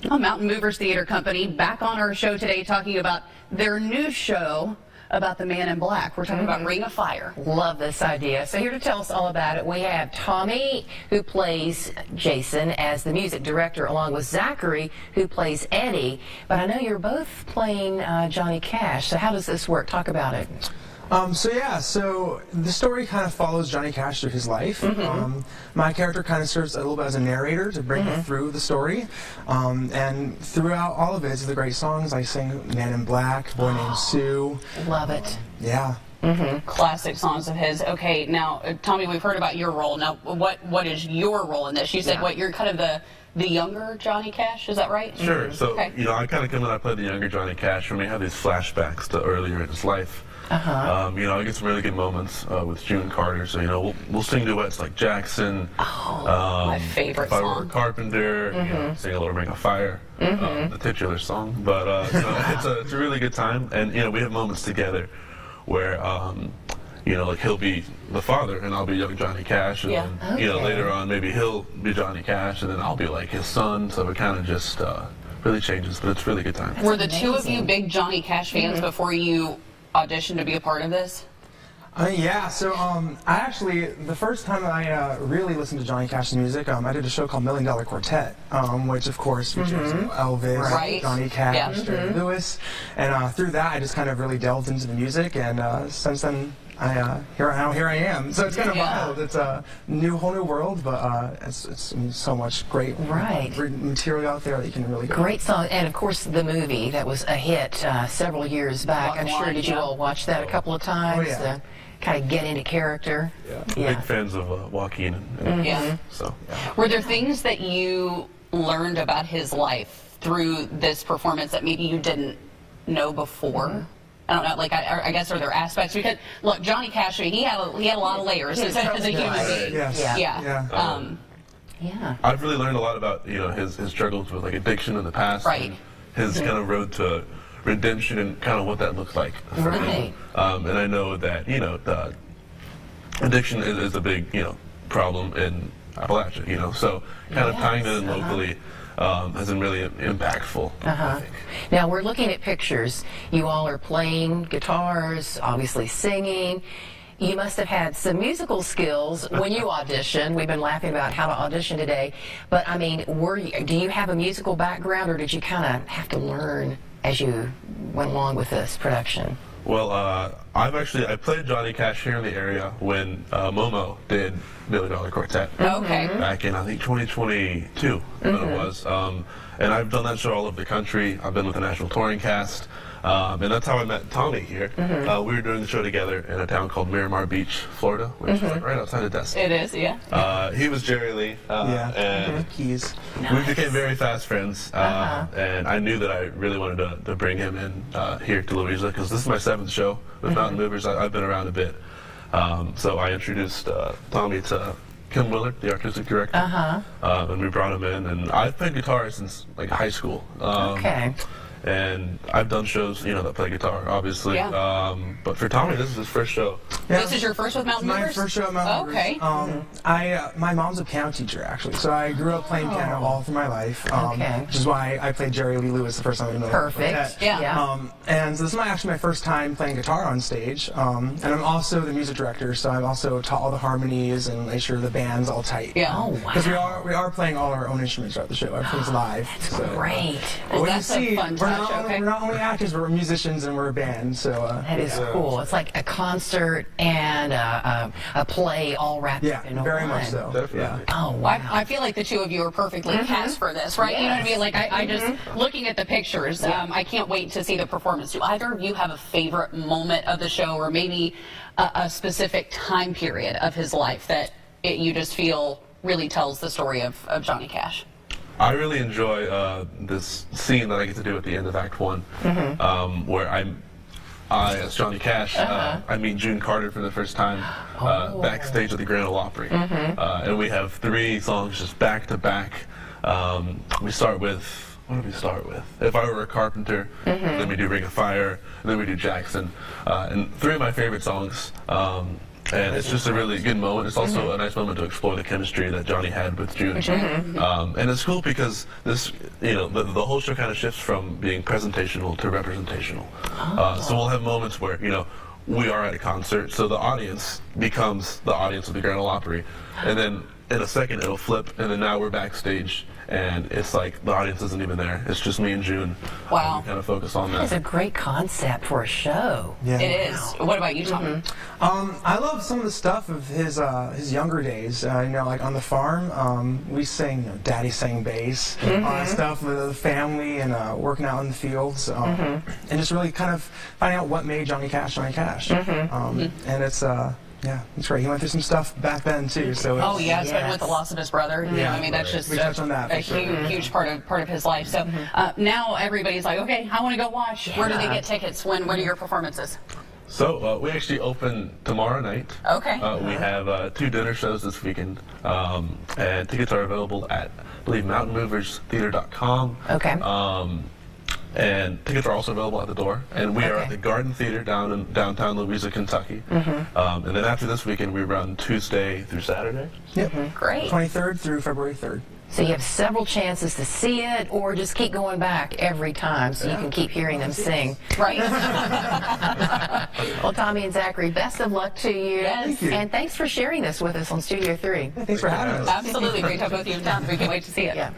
Well, Mountain Movers Theater Company back on our show today talking about their new show about the Man in Black. We're talking about Ring of Fire. Love this idea. So here to tell us all about it, we have Tommy, who plays Jason as the music director, along with Zachary, who plays Eddie. But I know you're both playing Johnny Cash. So how does this work? Talk about it. So the story kind of follows Johnny Cash through his life. My character kind of serves a little bit as a narrator to bring him through the story. And throughout all of it, it's the great songs. I sing Man in Black, Boy Named Sue. Love it. Yeah. Classic songs of his. Okay, now, Tommy, we've heard about your role. Now, what is your role in this? You said, what, you're kind of the younger Johnny Cash, is that right? Sure. So, you know, I kind of come in, I play the younger Johnny Cash, and we have these flashbacks to earlier in his life. You know, I get some really good moments with June Carter. So, you know, we'll sing duets like Jackson. My favorite song. If I Were a song. Carpenter, you know, sing a little Ring of Fire, the titular song. But you know, it's a really good time, and you know, we have moments together where you know, like he'll be the father and I'll be young Johnny Cash, and then, you know, later on maybe he'll be Johnny Cash and then I'll be like his son. So it kind of just really changes, but it's a really good time. Were the two of you big Johnny Cash fans before you auditioned to be a part of this? Yeah, so I actually, the first time I really listened to Johnny Cash's music, I did a show called $1 Million Quartet, which of course features Elvis, Johnny Cash, Jerry Lewis, and through that I just kind of really delved into the music, and since then here I am. So it's kind of wild. It's a whole new world, but it's so much great material out there that you can really Great song, and of course the movie that was a hit several years back. I'm sure did you all watch that a couple of times? To kind of get into character. Big fans of Joaquin. And so. Were there things that you learned about his life through this performance that maybe you didn't know before? I don't know, like, I guess, are there aspects? Because, look, Johnny Cash, he had a lot of layers as a human being. I've really learned a lot about, you know, his struggles with, like, addiction in the past. And his kind of road to redemption and kind of what that looks like for him. And I know that, you know, the addiction is a big, you know, problem in Appalachia, you know. So kind of tying it in locally has been really impactful, I think. Now, we're looking at pictures. You all are playing guitars, obviously singing. You must have had some musical skills when you auditioned. We've been laughing about how to audition today. But, I mean, do you have a musical background, or did you kind of have to learn as you went along with this production? Well, I played Johnny Cash here in the area when Momo did $1 Million Quartet. Back in, I think, 2022, it was. And I've done that show all over the country. I've been with the national touring cast. And that's how I met Tommy here. We were doing the show together in a town called Miramar Beach, Florida, which is like right outside of Destin. It is, he was Jerry Lee, and we became very fast friends. And I knew that I really wanted to bring him in here to Louisa, because this is my 7th show with Mountain Movers. I've been around a bit. So I introduced Tommy to Kim Willard, the artistic director, and we brought him in. And I've played guitar since like high school. And I've done shows, you know, that play guitar, obviously. But for Tommy, this is his first show. This is your first with Mountain Movers? My first show at Mountain Movers. My mom's a piano teacher, actually. So I grew up playing piano all through my life. Which is why I played Jerry Lee Lewis the first time. Perfect. And so this is actually my first time playing guitar on stage. And I'm also the music director, so I've also taught all the harmonies and make sure the band's all tight. Because we are playing all our own instruments throughout the show. Everything's live. That's great. Well, that's a fun touch. We're not only actors, but we're musicians and we're a band. So that is cool. It's like a concert and a play all wrapped up in one. Very much so. Definitely. Oh, wow. I feel like the two of you are perfectly cast for this, right? You know what I mean? Like, I just, looking at the pictures, I can't wait to see the performance. Do either of you have a favorite moment of the show, or maybe a specific time period of his life that you just feel really tells the story of Johnny Cash? I really enjoy this scene that I get to do at the end of Act 1, where I, as Johnny Cash, I meet June Carter for the first time backstage at the Grand Ole Opry. And we have 3 songs just back to back. We start with, what do we start with? If I Were a Carpenter, then we do Ring of Fire, and then we do Jackson. And 3 of my favorite songs and it's just a really good moment. It's also a nice moment to explore the chemistry that Johnny had with June. And it's cool because this, the whole show kind of shifts from being presentational to representational. So we'll have moments where, we are at a concert, so the audience becomes the audience of the Grand Ole Opry, and then in a second it'll flip, and then now we're backstage, and it's like the audience isn't even there. It's just me and June. Wow. We kind of focus on that. That's a great concept for a show. Yeah. It is. What about you, Tom? I love some of the stuff of his younger days. Like on the farm, we sang, Daddy sang bass, stuff with the family and working out in the fields, and just really kind of finding out what made Johnny Cash Johnny Cash. And it's that's right. He went through some stuff back then too. So especially with the loss of his brother. I mean, that's just we touched on that a huge part of his life. So now everybody's like, okay, I want to go watch. Where do they get tickets? When are your performances? So we actually open tomorrow night. Okay. We have 2 dinner shows this weekend, and tickets are available at, I believe, mountainmoverstheater.com. Okay. And tickets are also available at the door. And we are at the Garden Theater down in downtown Louisa, Kentucky. And then after this weekend, we run Tuesday through Saturday. Yep. Great. 23rd through February 3rd. So you have several chances to see it, or just keep going back every time so you can keep hearing them sing. Right. Well, Tommy and Zachary, best of luck to you. Yes. Thank you. And thanks for sharing this with us on Studio 3. Thanks for having us. Absolutely. Great to have both you and Tom. We can't wait to see it. Yeah.